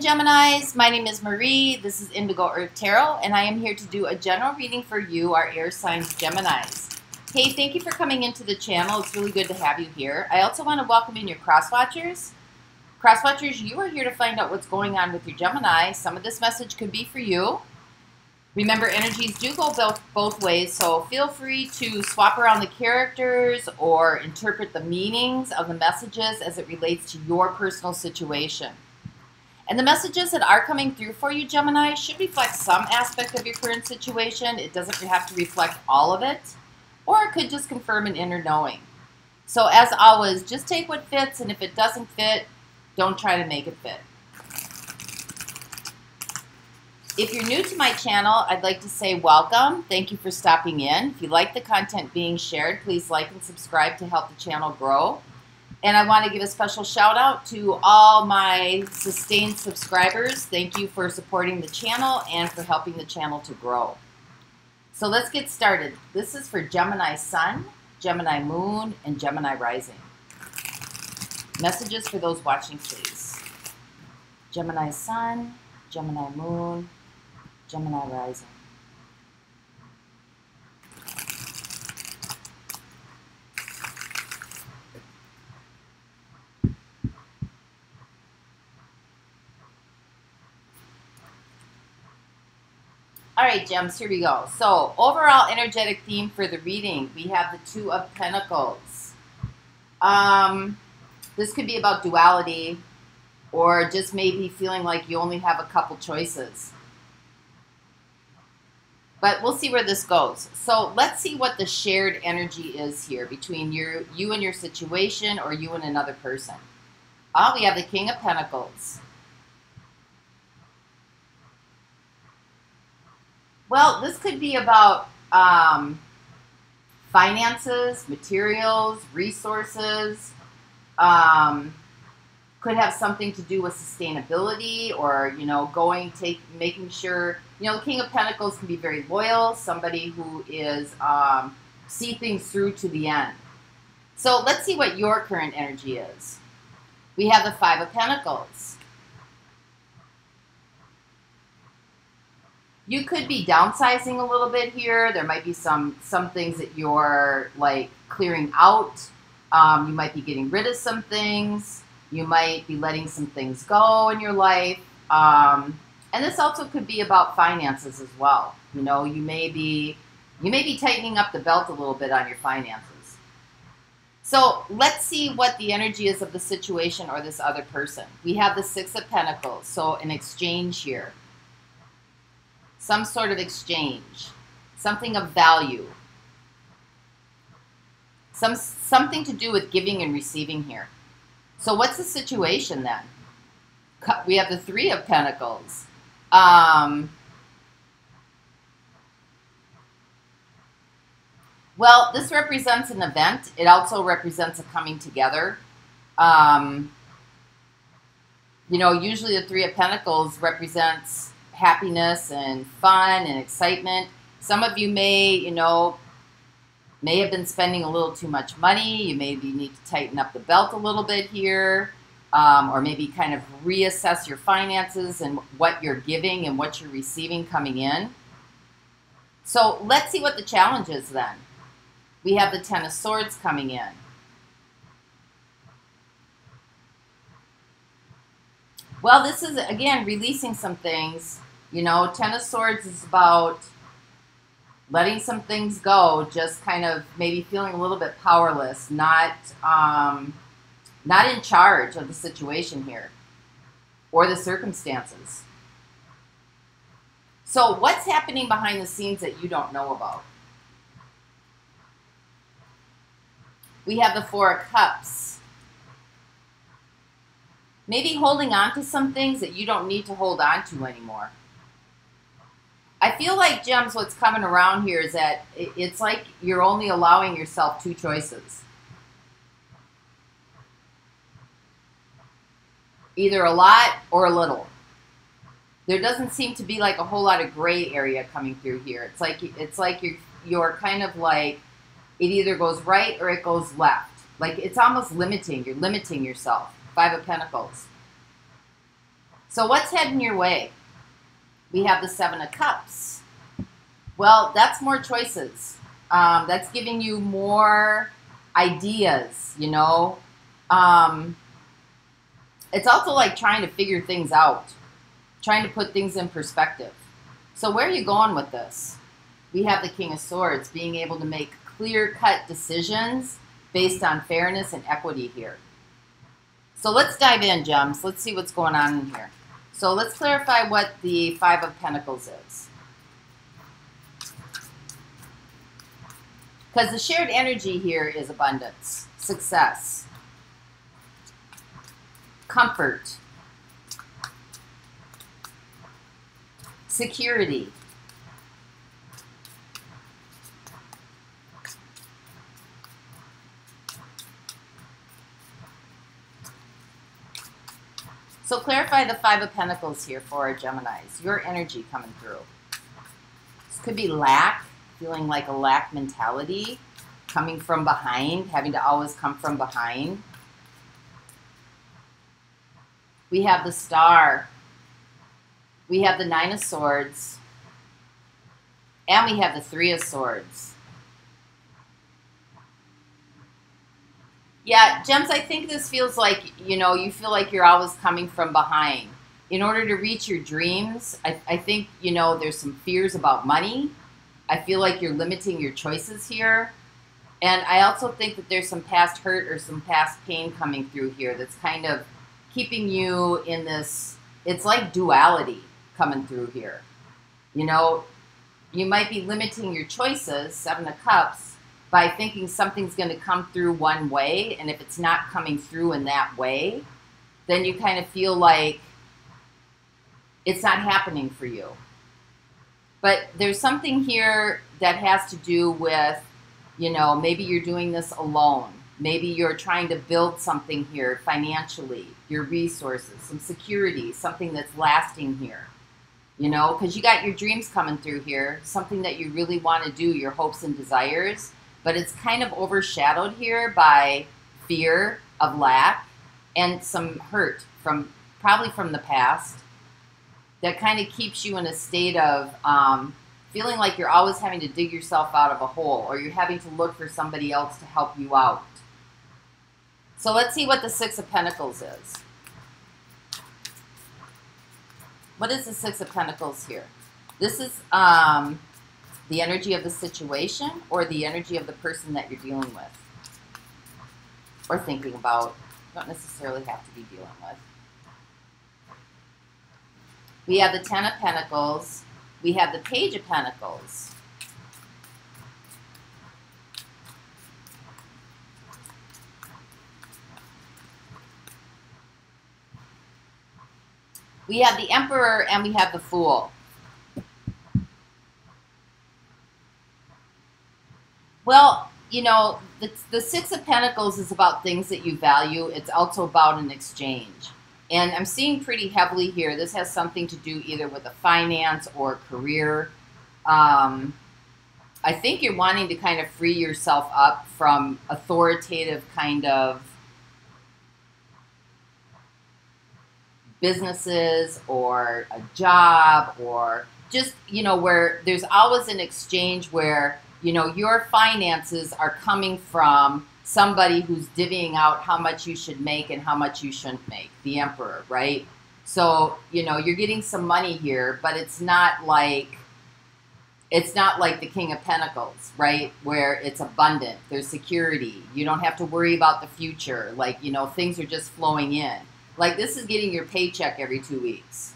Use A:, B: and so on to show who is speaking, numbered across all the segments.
A: Geminis, my name is Marie. This is Indigo Earth Tarot, and I am here to do a general reading for you, our air signs Geminis. Hey, thank you for coming into the channel. It's really good to have you here. I also want to welcome in your cross-watchers. Cross-watchers, you are here to find out what's going on with your Gemini. Some of this message could be for you. Remember, energies do go both ways, so feel free to swap around the characters or interpret the meanings of the messages as it relates to your personal situation. And the messages that are coming through for you, Gemini, should reflect some aspect of your current situation. It doesn't have to reflect all of it, or it could just confirm an inner knowing. So as always, just take what fits, and if it doesn't fit, don't try to make it fit. If you're new to my channel, I'd like to say welcome. Thank you for stopping in. If you like the content being shared, please like and subscribe to help the channel grow. And I want to give a special shout out to all my sustained subscribers. Thank you for supporting the channel and for helping the channel to grow. So let's get started. This is for Gemini Sun, Gemini Moon, and Gemini Rising. Messages for those watching, please. Gemini Sun, Gemini Moon, Gemini Rising. All right, Gems, here we go. So, overall energetic theme for the reading, we have the Two of Pentacles. This could be about duality, or just maybe feeling like you only have a couple choices. But we'll see where this goes. So let's see what the shared energy is here between you and your situation, or you and another person. We have the King of Pentacles. Well, this could be about finances, materials, resources. Could have something to do with sustainability, or, you know, making sure, you know, the King of Pentacles can be very loyal, somebody who is, see things through to the end. So let's see what your current energy is. We have the Five of Pentacles. You could be downsizing a little bit here. There might be some things that you're like clearing out. You might be getting rid of some things. You might be letting some things go in your life. And this also could be about finances as well. You know, you may be tightening up the belt a little bit on your finances. So let's see what the energy is of the situation or this other person. We have the Six of Pentacles, so an exchange here. Some sort of exchange, something of value. Something to do with giving and receiving here. So what's the situation then? We have the Three of Pentacles. Well, this represents an event. It also represents a coming together. You know, usually the Three of Pentacles represents happiness and fun and excitement. Some of you may have been spending a little too much money. You maybe need to tighten up the belt a little bit here, or maybe kind of reassess your finances and what you're giving and what you're receiving coming in. So let's see what the challenge is then. We have the Ten of Swords coming in. Well, this is, again, releasing some things. You know, Ten of Swords is about letting some things go, just kind of maybe feeling a little bit powerless, not in charge of the situation here or the circumstances. So what's happening behind the scenes that you don't know about? We have the Four of Cups. Maybe holding on to some things that you don't need to hold on to anymore. I feel like, Gems, what's coming around here is that it's like you're only allowing yourself two choices. Either a lot or a little. There doesn't seem to be like a whole lot of gray area coming through here. It's like you're kind of like, it either goes right or it goes left. Like, it's almost limiting. You're limiting yourself. Five of Pentacles. So what's heading your way? We have the Seven of Cups. Well, that's more choices. That's giving you more ideas, you know. It's also like trying to figure things out, trying to put things in perspective. So where are you going with this? We have the King of Swords, being able to make clear-cut decisions based on fairness and equity here. So let's dive in, Gems. Let's see what's going on in here. So let's clarify what the Five of Pentacles is. Because the shared energy here is abundance, success, comfort, security, so clarify the Five of Pentacles here for our Geminis. Your energy coming through. This could be lack, feeling like a lack mentality, coming from behind, having to always come from behind. We have the Star. We have the Nine of Swords. And we have the Three of Swords. Yeah, Gems, I think this feels like, you know, you feel like you're always coming from behind. In order to reach your dreams, I think, you know, there's some fears about money. I feel like you're limiting your choices here. And I also think that there's some past hurt or some past pain coming through here that's kind of keeping you in this, it's like duality coming through here. You know, you might be limiting your choices, Seven of Cups, by thinking something's going to come through one way, and if it's not coming through in that way, then you kind of feel like it's not happening for you. But there's something here that has to do with, you know, maybe you're doing this alone. Maybe you're trying to build something here financially, your resources, some security, something that's lasting here. You know, because you got your dreams coming through here, something that you really want to do, your hopes and desires. But it's kind of overshadowed here by fear of lack and some hurt from probably from the past that kind of keeps you in a state of feeling like you're always having to dig yourself out of a hole, or you're having to look for somebody else to help you out. So let's see what the Six of Pentacles is. What is the Six of Pentacles here? This is the energy of the situation or the energy of the person that you're dealing with or thinking about. Don't necessarily have to be dealing with. We have the Ten of Pentacles. We have the Page of Pentacles. We have the Emperor and we have the Fool. Well, you know, the Six of Pentacles is about things that you value. It's also about an exchange. And I'm seeing pretty heavily here, this has something to do either with a finance or career. I think you're wanting to kind of free yourself up from authoritative kind of businesses or a job, or just, you know, where there's always an exchange where, you know, your finances are coming from somebody who's divvying out how much you should make and how much you shouldn't make, the Emperor, right? So, you know, you're getting some money here, but it's not like the King of Pentacles, right? Where it's abundant, there's security, you don't have to worry about the future, like, you know, things are just flowing in. Like, this is getting your paycheck every 2 weeks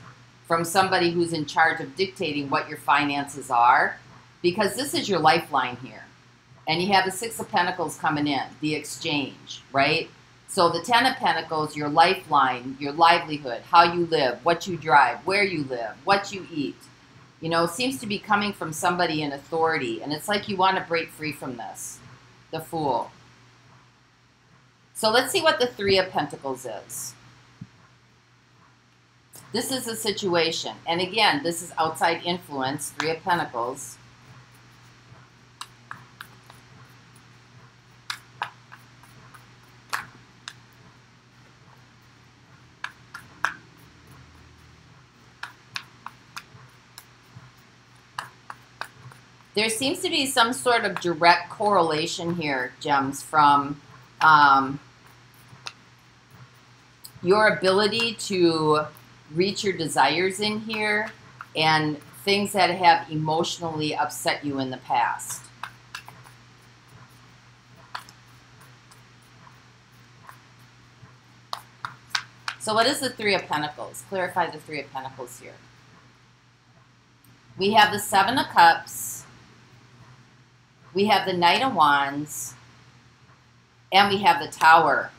A: from somebody who's in charge of dictating what your finances are, because this is your lifeline here. And you have the Six of Pentacles coming in, the exchange, right? So the Ten of Pentacles, your lifeline, your livelihood, how you live, what you drive, where you live, what you eat, you know, seems to be coming from somebody in authority. And it's like you want to break free from this, the Fool. So let's see what the Three of Pentacles is. This is a situation. And again, this is outside influence, Three of Pentacles. There seems to be some sort of direct correlation here, Gems, from your ability to reach your desires in here and things that have emotionally upset you in the past. So what is the Three of Pentacles? Clarify the Three of Pentacles here. We have the Seven of Cups. We have the Knight of Wands. And we have the Tower.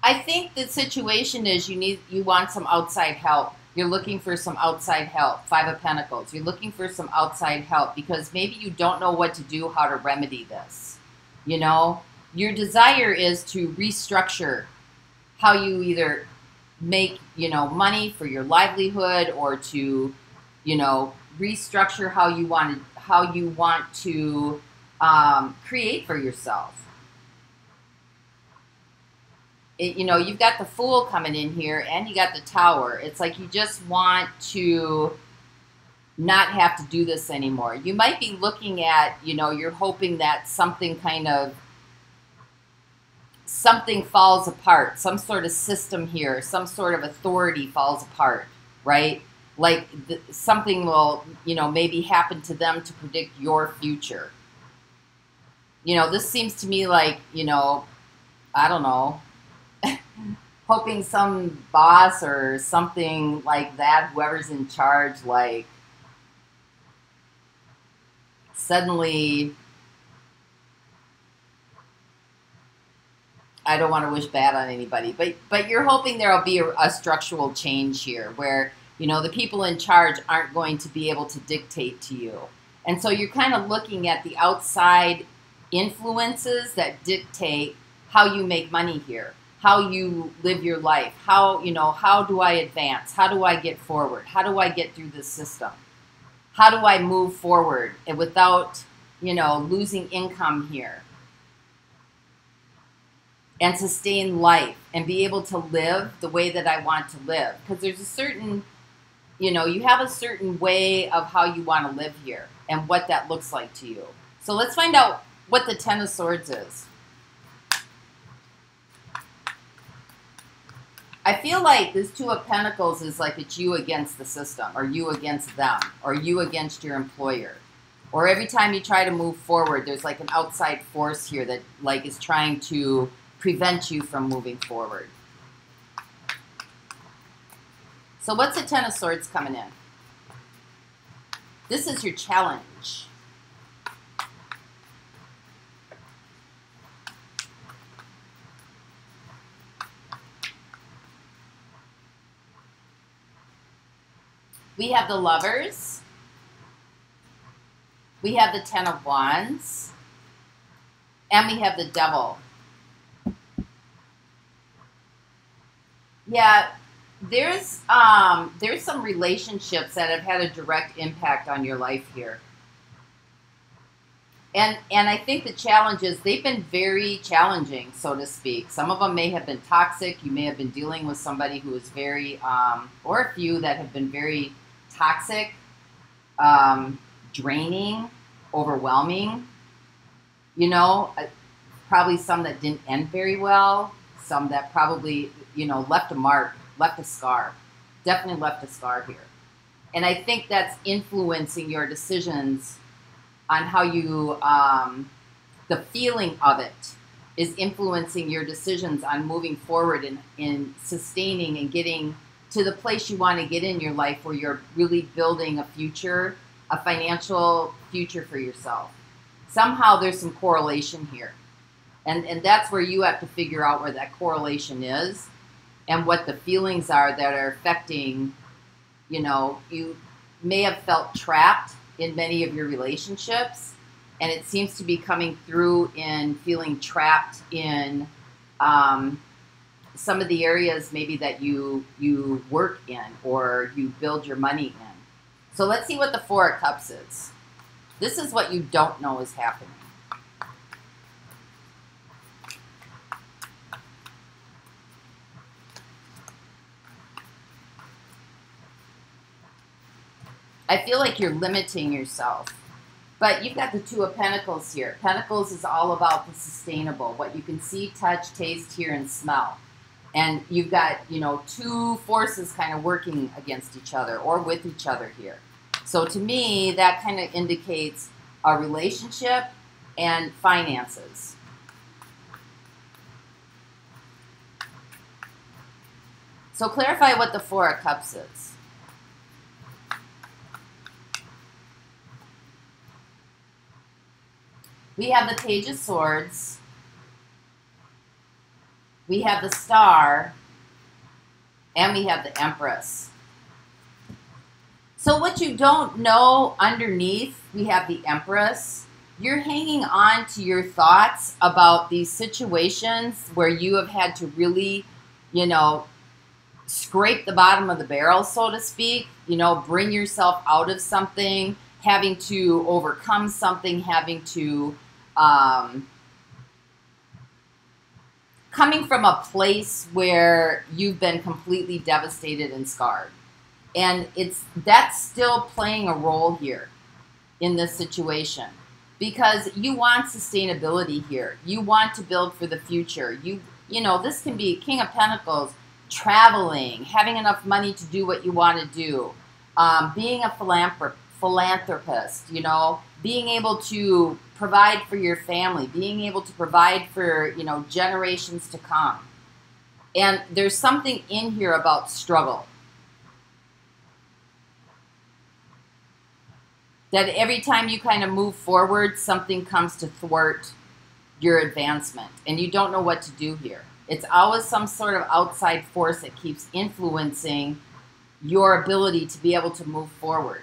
A: I think the situation is you want some outside help. You're looking for some outside help. Five of Pentacles. You're looking for some outside help because maybe you don't know what to do, how to remedy this. You know, your desire is to restructure how you either make, you know, money for your livelihood, or to, you know, restructure how you want to create for yourself. You know, you've got the Fool coming in here and you got the Tower. It's like you just want to not have to do this anymore. You might be looking at, you know, you're hoping that something falls apart, some sort of system here, some sort of authority falls apart, right? Like something will, you know, maybe happen to them to predict your future. You know, this seems to me like, you know, I don't know, hoping some boss or something like that, whoever's in charge, like suddenly, I don't want to wish bad on anybody, but you're hoping there'll be a structural change here where, you know, the people in charge aren't going to be able to dictate to you. And so you're kind of looking at the outside influences that dictate how you make money here, how you live your life, how, you know, how do I advance? How do I get forward? How do I get through this system? How do I move forward without, you know, losing income here? And sustain life and be able to live the way that I want to live. Because there's a certain, you know, you have a certain way of how you want to live here and what that looks like to you. So let's find out what the Ten of Swords is. I feel like this Two of Pentacles is like it's you against the system, or you against them, or you against your employer. Or every time you try to move forward, there's like an outside force here that like is trying to prevent you from moving forward. So what's the Ten of Swords coming in? This is your challenge. We have the Lovers. We have the Ten of Wands. And we have the Devil. Yeah, there's some relationships that have had a direct impact on your life here. And I think the challenge is they've been very challenging, so to speak. Some of them may have been toxic. You may have been dealing with somebody who is very, or a few that have been very toxic, draining, overwhelming. You know, probably some that didn't end very well. Some that probably, you know, left a mark, left a scar. Definitely left a scar here. And I think that's influencing your decisions on how you, the feeling of it is influencing your decisions on moving forward in sustaining and getting to the place you want to get in your life where you're really building a future, a financial future for yourself. Somehow there's some correlation here. And that's where you have to figure out where that correlation is and what the feelings are that are affecting, you know, you may have felt trapped in many of your relationships, and it seems to be coming through in feeling trapped in some of the areas maybe that you work in or you build your money in. So let's see what the Four of Cups is. This is what you don't know is happening. I feel like you're limiting yourself. But you've got the Two of Pentacles here. Pentacles is all about the sustainable, what you can see, touch, taste, hear, and smell. And you've got, you know, two forces kind of working against each other or with each other here. So to me, that kind of indicates a relationship and finances. So clarify what the Four of Cups is. We have the Page of Swords. We have the Star. And we have the Empress. So what you don't know underneath, we have the Empress. You're hanging on to your thoughts about these situations where you have had to really, you know, scrape the bottom of the barrel, so to speak. You know, bring yourself out of something, having to overcome something, having to, coming from a place where you've been completely devastated and scarred. And that's still playing a role here in this situation, because you want sustainability here. You want to build for the future. You know, this can be King of Pentacles, traveling, having enough money to do what you want to do, being a philanthropist, you know, being able to provide for your family, being able to provide for, you know, generations to come. And there's something in here about struggle. That every time you kind of move forward, something comes to thwart your advancement. And you don't know what to do here. It's always some sort of outside force that keeps influencing your ability to be able to move forward.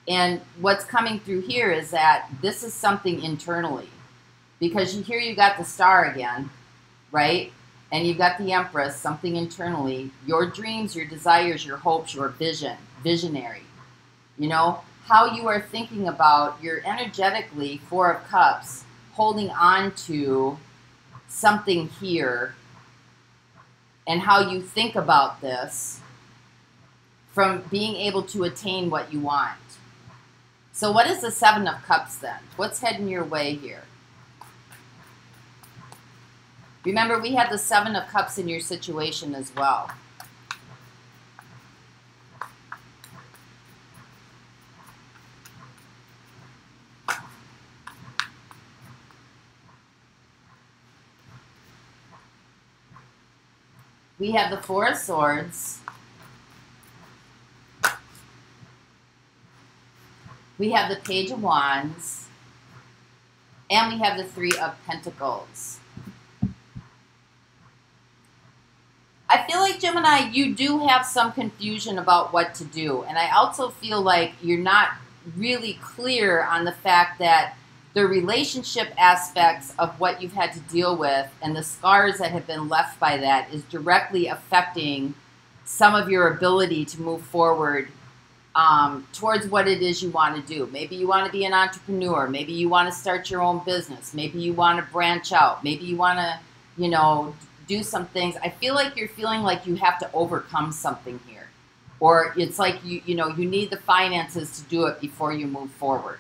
A: And what's coming through here is that this is something internally. Because here you got the Star again, right? And you've got the Empress, something internally. Your dreams, your desires, your hopes, your vision, visionary. You know, how you are thinking about, you're energetically, Four of Cups, holding on to something here, and how you think about this from being able to attain what you want. So what is the Seven of Cups then? What's heading your way here? Remember, we had the Seven of Cups in your situation as well. We have the Four of Swords. We have the Page of Wands. And we have the Three of Pentacles. I feel like, Gemini, you do have some confusion about what to do. And I also feel like you're not really clear on the fact that the relationship aspects of what you've had to deal with and the scars that have been left by that is directly affecting some of your ability to move forward towards what it is you want to do. Maybe you want to be an entrepreneur. Maybe you want to start your own business. Maybe you want to branch out. Maybe you want to, you know, do some things. I feel like you're feeling like you have to overcome something here. Or it's like, you know, you need the finances to do it before you move forward.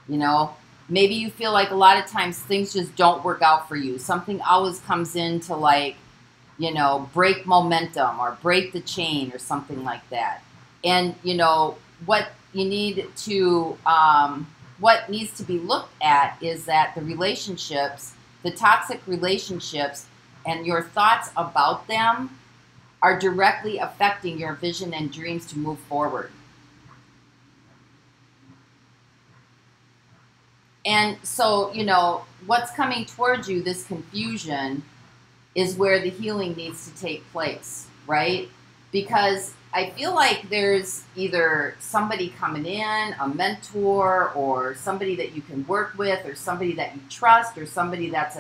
A: You know? Maybe you feel like a lot of times things just don't work out for you. Something always comes in to, like, you know, break momentum or break the chain or something like that. And, you know, what you need to, what needs to be looked at is that the relationships, the toxic relationships and your thoughts about them are directly affecting your vision and dreams to move forward. And so, you know, what's coming towards you, this confusion, is where the healing needs to take place, right? Because I feel like there's either somebody coming in, a mentor, or somebody that you can work with, or somebody that you trust, or somebody that's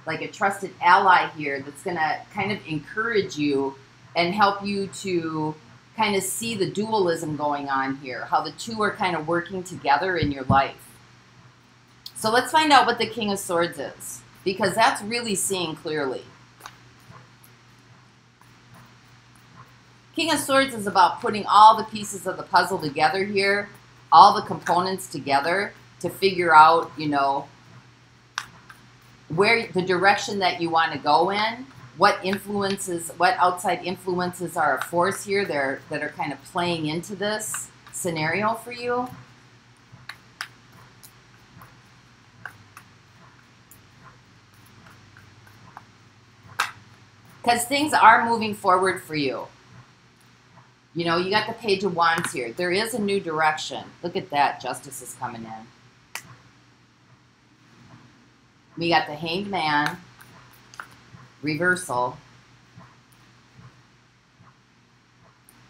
A: like a trusted ally here that's going to kind of encourage you and help you to kind of see the dualism going on here, how the two are kind of working together in your life. So let's find out what the King of Swords is, because that's really seeing clearly. King of Swords is about putting all the pieces of the puzzle together here, all the components together to figure out, you know, where the direction that you want to go in, what influences, what outside influences are a force here that are kind of playing into this scenario for you. Because things are moving forward for you. You know, you got the Page of Wands here. There is a new direction. Look at that. Justice is coming in. We got the Hanged Man. Reversal.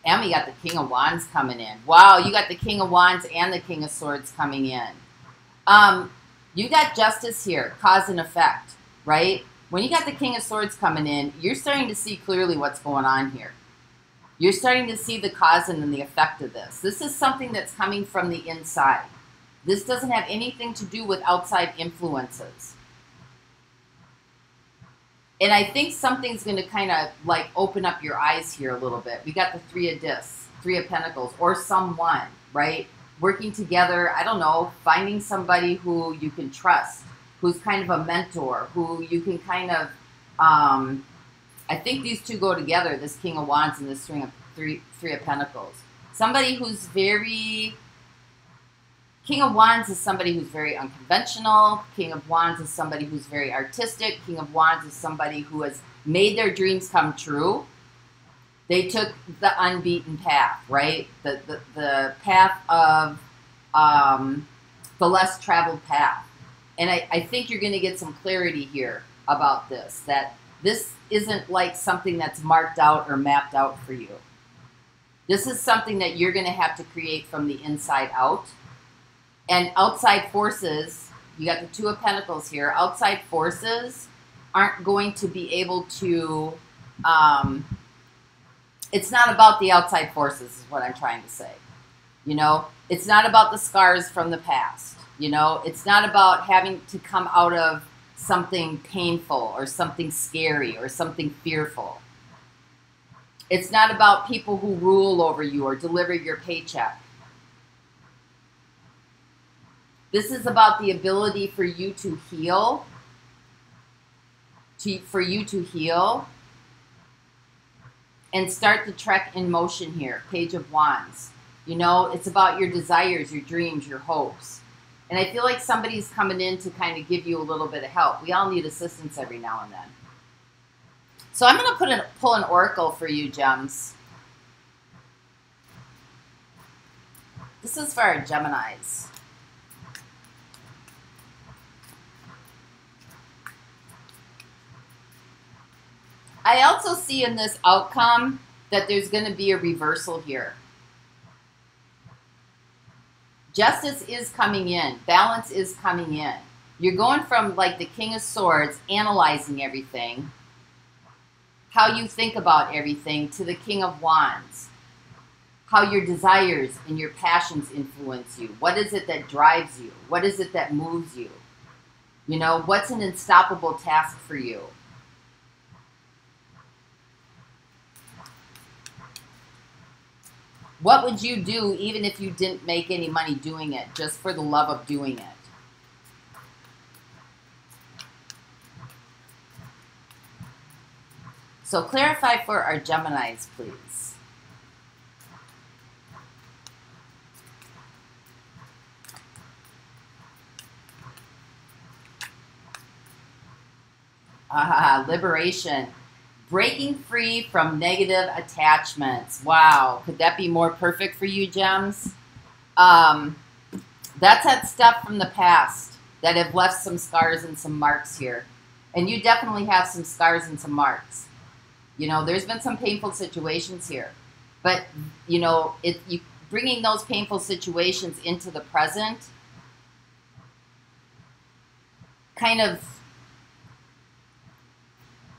A: And we got the King of Wands coming in. Wow, you got the King of Wands and the King of Swords coming in. You got justice here. Cause and effect, right? When you got the King of Swords coming in, you're starting to see clearly what's going on here. You're starting to see the cause and the effect of this. This is something that's coming from the inside. This doesn't have anything to do with outside influences. And I think something's going to kind of like open up your eyes here a little bit. We got the Three of Discs, Three of Pentacles, or someone, right? Working together, I don't know, finding somebody who you can trust, who's kind of a mentor, who you can kind of, I think these two go together, this King of Wands and this Three of Pentacles. Somebody who's very, King of Wands is somebody who's very unconventional. King of Wands is somebody who's very artistic. King of Wands is somebody who has made their dreams come true. They took the unbeaten path, right? The path of the less traveled path. And I think you're going to get some clarity here about this, that this isn't like something that's marked out or mapped out for you. This is something that you're going to have to create from the inside out. And outside forces, you got the Two of Pentacles here, outside forces aren't going to be able to, it's not about the outside forces is what I'm trying to say. You know, it's not about the scars from the past. You know, it's not about having to come out of something painful or something scary or something fearful. It's not about people who rule over you or deliver your paycheck. This is about the ability for you to heal, and start the trek in motion here. Page of Wands. You know, it's about your desires, your dreams, your hopes. And I feel like somebody's coming in to kind of give you a little bit of help. We all need assistance every now and then. So I'm going to pull an oracle for you, gems. This is for our Geminis. I also see in this outcome that there's going to be a reversal here. Justice is coming in. Balance is coming in. You're going from like the King of Swords, analyzing everything, how you think about everything, to the King of Wands, how your desires and your passions influence you. What is it that drives you? What is it that moves you? You know, what's an unstoppable task for you? What would you do even if you didn't make any money doing it, just for the love of doing it? So clarify for our Geminis, please. Liberation. Breaking free from negative attachments. Wow. Could that be more perfect for you, gems? That's that stuff from the past that have left some scars and some marks here. And you definitely have some scars and some marks. You know, there's been some painful situations here. But, you know, you bringing those painful situations into the present kind of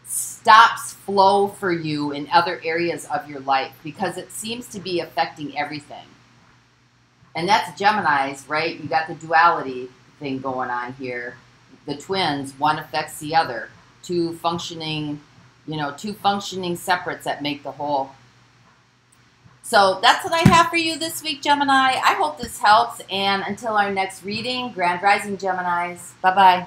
A: stops flow for you in other areas of your life because it seems to be affecting everything. And that's Geminis, right? You got the duality thing going on here. The twins, one affects the other. Two functioning, you know, two functioning separates that make the whole. So that's what I have for you this week, Gemini. I hope this helps. And until our next reading, Grand Rising Geminis. Bye-bye.